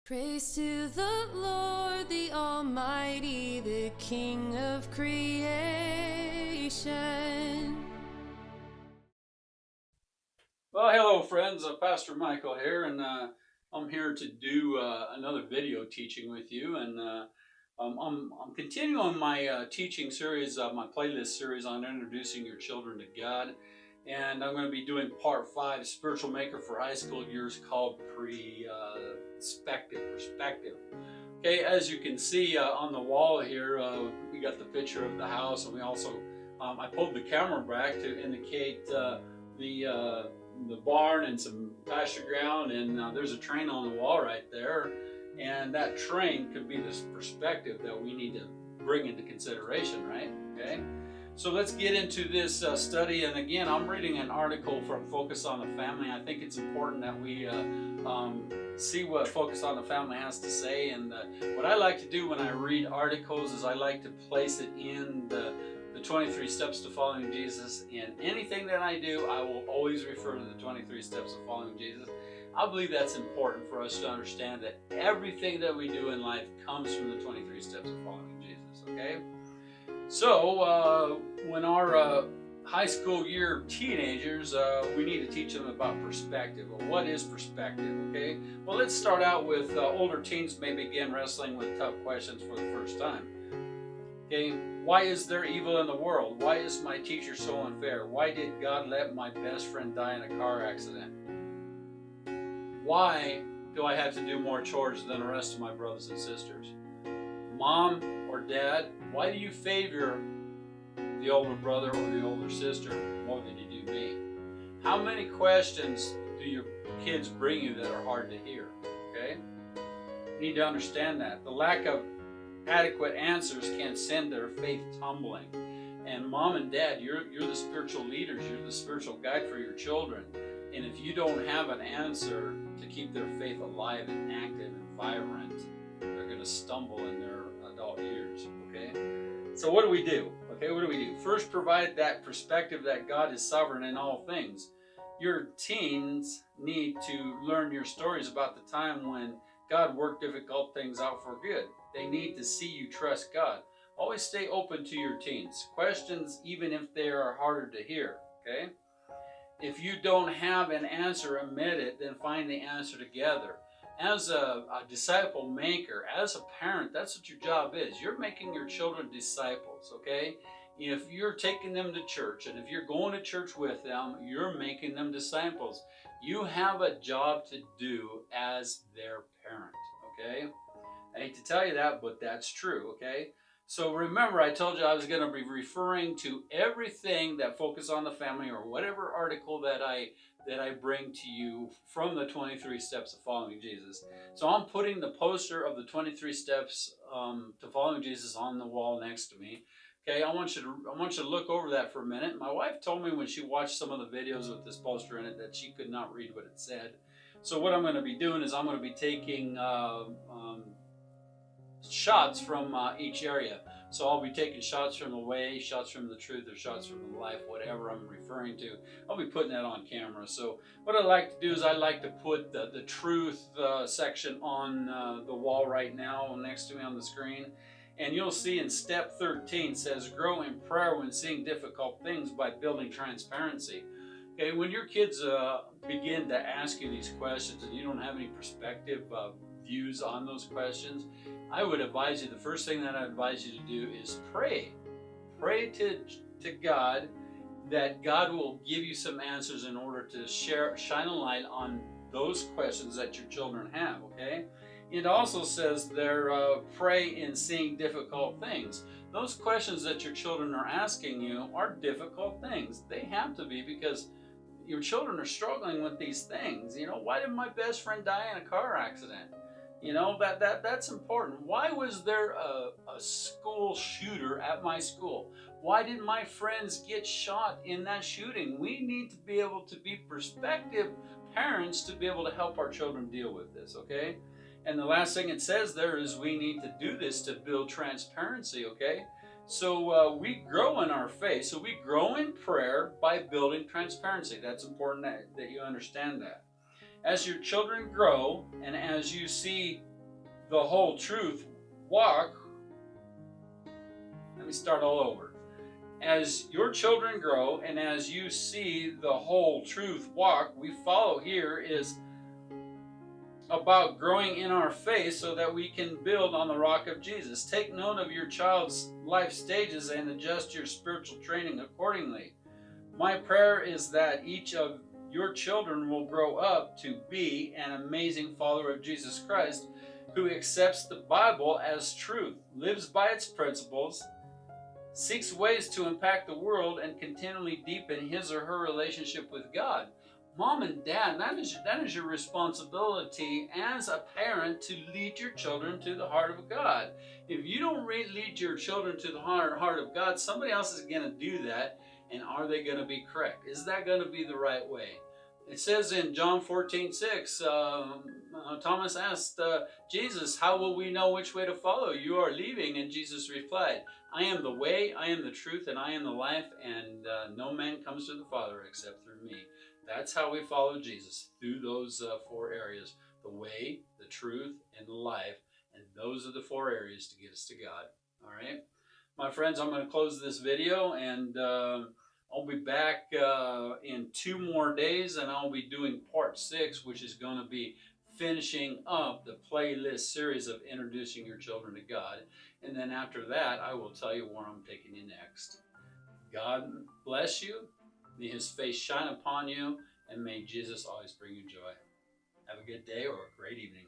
Praise to the Lord, the Almighty, the King of creation. Well, hello friends, Pastor Michael here, and I'm here to do another video teaching with you, and I'm continuing my teaching series, my playlist series on introducing your children to God, and I'm going to be doing part 5, Spiritual Maker for High School Years, called Perspective. Okay, as you can see on the wall here, we got the picture of the house, and we also, I pulled the camera back to indicate the barn and some pasture ground, and there's a train on the wall right there, and that train could be this perspective that we need to bring into consideration, right? Okay, so let's get into this study. And again, I'm reading an article from Focus on the Family. I think it's important that we see what Focus on the Family has to say. And what I like to do when I read articles is I like to place it in the 23 Steps to Following Jesus. And anything that I do, I will always refer to the 23 Steps of Following Jesus. I believe that's important for us to understand that everything that we do in life comes from the 23 Steps of Following Jesus, okay? So, when our high school year teenagers, we need to teach them about perspective. Well, what is perspective, okay? Well, let's start out with older teens may begin wrestling with tough questions for the first time. Okay, why is there evil in the world? Why is my teacher so unfair? Why did God let my best friend die in a car accident? Why do I have to do more chores than the rest of my brothers and sisters? Mom or dad, why do you favor the older brother or the older sister more than you do me? How many questions do your kids bring you that are hard to hear? Okay? You need to understand that. The lack of adequate answers can send their faith tumbling. And mom and dad, you're the spiritual leaders, you're the spiritual guide for your children. And if you don't have an answer to keep their faith alive and active and vibrant, they're going to stumble in their adult years, okay? So what do we do? Okay, what do we do? First, provide that perspective that God is sovereign in all things. Your teens need to learn your stories about the time when God worked difficult things out for good. They need to see you trust God. Always stay open to your teens. Questions, even if they are harder to hear, okay? If you don't have an answer, admit it, then find the answer together. As a disciple maker, as a parent, that's what your job is. You're making your children disciples, okay? If you're taking them to church, and if you're going to church with them, you're making them disciples. You have a job to do as their parent, okay? I hate to tell you that, but that's true, okay? So remember, I told you I was going to be referring to everything that Focus on the Family or whatever article that I bring to you from the 23 Steps of Following Jesus. So I'm putting the poster of the 23 Steps to Following Jesus on the wall next to me. Okay, I want you to look over that for a minute. My wife told me when she watched some of the videos with this poster in it that she could not read what it said. So what I'm going to be doing is I'm going to be taking shots from each area. So I'll be taking shots from the way, shots from the truth, or shots from the life, whatever I'm referring to. I'll be putting that on camera. So what I like to do is I like to put the truth section on the wall right now next to me on the screen. And you'll see in step 13 says, grow in prayer when seeing difficult things by building transparency. Okay, when your kids begin to ask you these questions and you don't have any perspective views on those questions, I would advise you, the first thing that I advise you to do is pray. Pray to God that God will give you some answers in order to shine a light on those questions that your children have, okay? It also says there, pray in seeing difficult things. Those questions that your children are asking you are difficult things. They have to be, because your children are struggling with these things. You know, why did my best friend die in a car accident? You know, that's important. Why was there a school shooter at my school? Why did my friends get shot in that shooting? We need to be able to be perspective parents to be able to help our children deal with this, okay? And the last thing it says there is we need to do this to build transparency, okay? So we grow in our faith. So we grow in prayer by building transparency. That's important that you understand that. As your children grow and as you see the whole truth walk. Let me start all over. As your children grow and as you see the whole truth walk we follow here is about growing in our faith so that we can build on the rock of Jesus. Take note of your child's life stages and adjust your spiritual training accordingly. My prayer is that each of your children will grow up to be an amazing follower of Jesus Christ who accepts the Bible as truth, lives by its principles, seeks ways to impact the world, and continually deepen his or her relationship with God. Mom and dad, that is your responsibility as a parent to lead your children to the heart of God. If you don't lead your children to the heart of God, somebody else is going to do that. And are they going to be correct? Is that going to be the right way? It says in John 14:6, Thomas asked Jesus, how will we know which way to follow? You are leaving. And Jesus replied, I am the way, I am the truth, and I am the life, and no man comes to the Father except through me. That's how we follow Jesus, through those 4 areas: the way, the truth, and the life. And those are the 4 areas to get us to God. All right? My friends, I'm going to close this video, and I'll be back in 2 more days, and I'll be doing part 6, which is going to be finishing up the playlist series of introducing your children to God. And then after that, I will tell you where I'm taking you next. God bless you. May his face shine upon you, and may Jesus always bring you joy. Have a good day or a great evening.